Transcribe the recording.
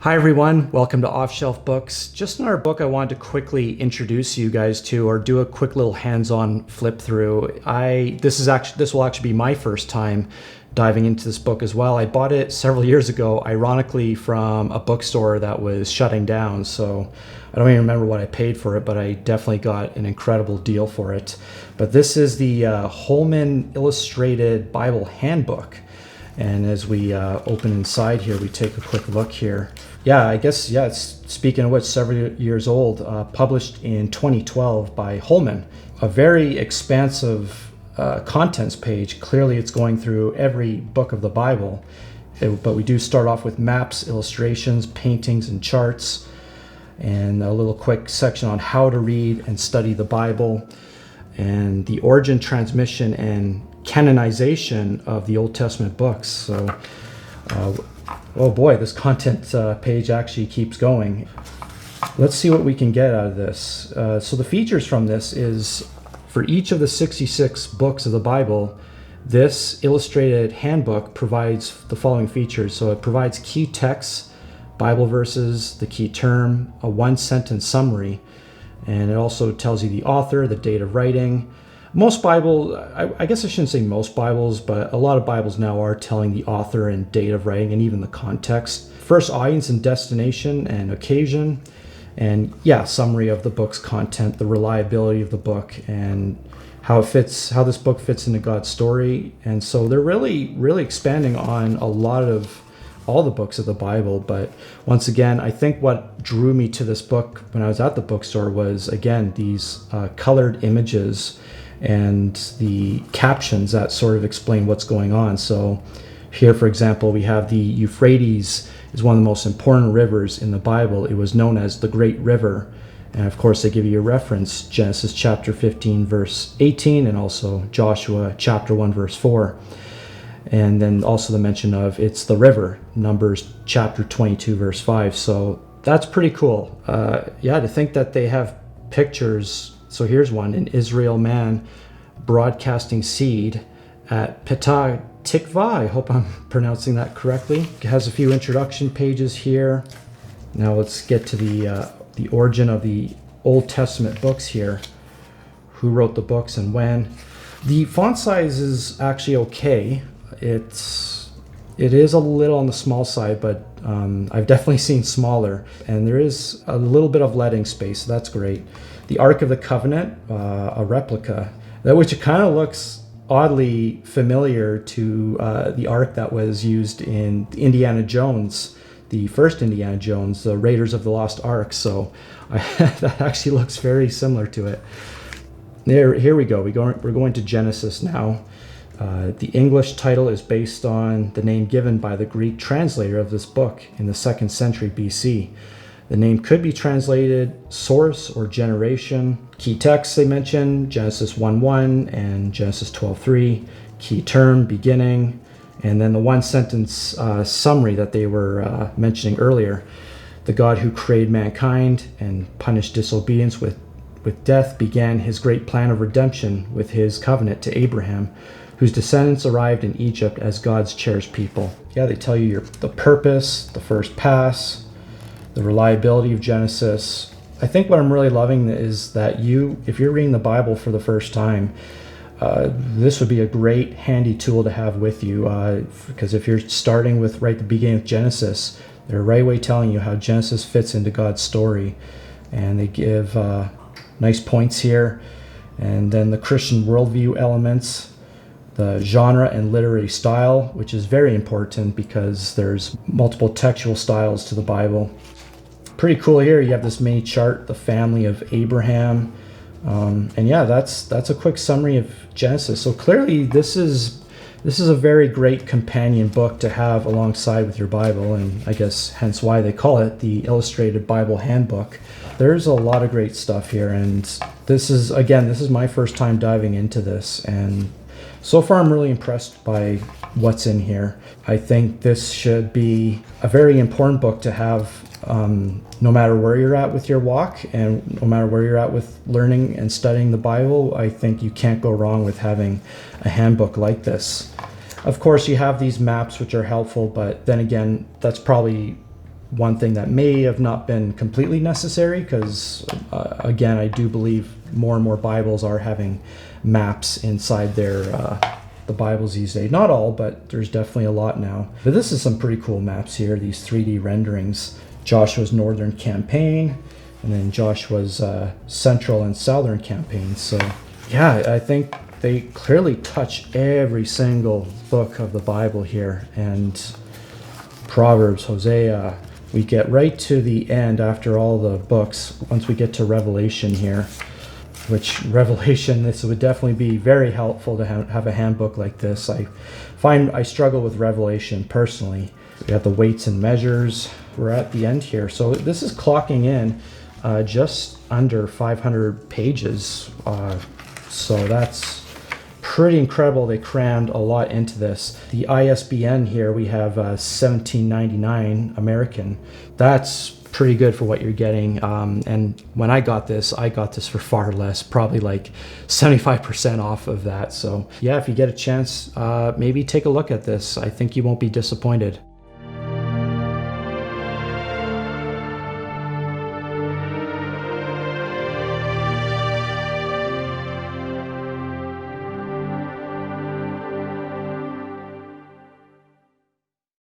Hi everyone, welcome to Off Shelf Books. Just another book I wanted to quickly introduce you guys to, or do a quick little hands-on flip through. This will actually be my first time diving into this book as well. I bought it several years ago, ironically from a bookstore that was shutting down, so I don't even remember what I paid for it, but I definitely got an incredible deal for it. But this is the Holman Illustrated Bible Handbook. And as we open inside here, we take a quick look here. It's speaking of which, several years old, published in 2012 by Holman. A very expansive contents page. Clearly it's going through every book of the Bible. But we do start off with maps, illustrations, paintings, and charts, and a little quick section on how to read and study the Bible, and the origin, transmission, and canonization of the Old Testament books. So, oh boy, this content page actually keeps going. Let's see what we can get out of this. So the features from this is, for each of the 66 books of the Bible, this illustrated handbook provides the following features. So it provides key texts, Bible verses, the key term, a one-sentence summary, and it also tells you the author, the date of writing. Most Bibles, I guess I shouldn't say most Bibles, but a lot of Bibles now are telling the author and date of writing and even the context. First, audience and destination and occasion. And summary of the book's content, the reliability of the book, and how this book fits into God's story. And so they're really, really expanding on a lot of all the books of the Bible. But once again, I think what drew me to this book when I was at the bookstore was, again, these colored images and the captions that sort of explain what's going on. So here, for example, we have the Euphrates is one of the most important rivers in the Bible. It was known as the Great River. And of course, they give you a reference, Genesis chapter 15, verse 18, and also Joshua chapter 1, verse 4. And then also the mention of it's the river, Numbers chapter 22, verse 5. So that's pretty cool. To think that they have pictures. So here's one, an Israel man broadcasting seed at Petah Tikva. I hope I'm pronouncing that correctly. It has a few introduction pages here. Now let's get to the origin of the Old Testament books here. Who wrote the books and when. The font size is actually okay. It is a little on the small side, but I've definitely seen smaller. And there is a little bit of leading space, so that's great. The Ark of the Covenant, a replica, which it kind of looks oddly familiar to the Ark that was used in Indiana Jones, the first Indiana Jones, the Raiders of the Lost Ark. So that actually looks very similar to it. Here we go. We're going to Genesis now. The English title is based on the name given by the Greek translator of this book in the 2nd century BC. The name could be translated source or generation. Key texts they mention, Genesis 1:1 and Genesis 12:3. Key term, beginning. And then the one-sentence summary that they were mentioning earlier. The God who created mankind and punished disobedience with death began his great plan of redemption with his covenant to Abraham, whose descendants arrived in Egypt as God's cherished people. They tell you the purpose, the first pass, the reliability of Genesis. I think what I'm really loving is that if you're reading the Bible for the first time, this would be a great handy tool to have with you, because if you're starting with right at the beginning of Genesis, they're right away telling you how Genesis fits into God's story, and they give nice points here. And then the Christian worldview elements, the genre and literary style, which is very important because there's multiple textual styles to the Bible. Pretty cool here. You have this mini chart, the family of Abraham. That's a quick summary of Genesis. So clearly this is a very great companion book to have alongside with your Bible, and I guess hence why they call it the Illustrated Bible Handbook. There's a lot of great stuff here, and this is my first time diving into this, and so far I'm really impressed by what's in here. I think this should be a very important book to have no matter where you're at with your walk, and no matter where you're at with learning and studying the Bible. I think you can't go wrong with having a handbook like this. Of course, you have these maps which are helpful, but then again, that's probably one thing that may have not been completely necessary, because again, I do believe more and more Bibles are having maps inside their the Bibles these days. Not all, but there's definitely a lot now. But this is some pretty cool maps here, these 3D renderings. Joshua's northern campaign, and then Joshua's central and southern campaign. So yeah, I think they clearly touch every single book of the Bible here. And Proverbs, Hosea, we get right to the end after all the books, once we get to Revelation here, which Revelation, this would definitely be very helpful to have a handbook like this. I find I struggle with Revelation personally. We have the weights and measures. We're at the end here. So this is clocking in just under 500 pages. So that's pretty incredible. They crammed a lot into this. The ISBN here, we have 1799 American. That's pretty good for what you're getting. And when I got this for far less, probably like 75% off of that. So yeah, if you get a chance, maybe take a look at this. I think you won't be disappointed.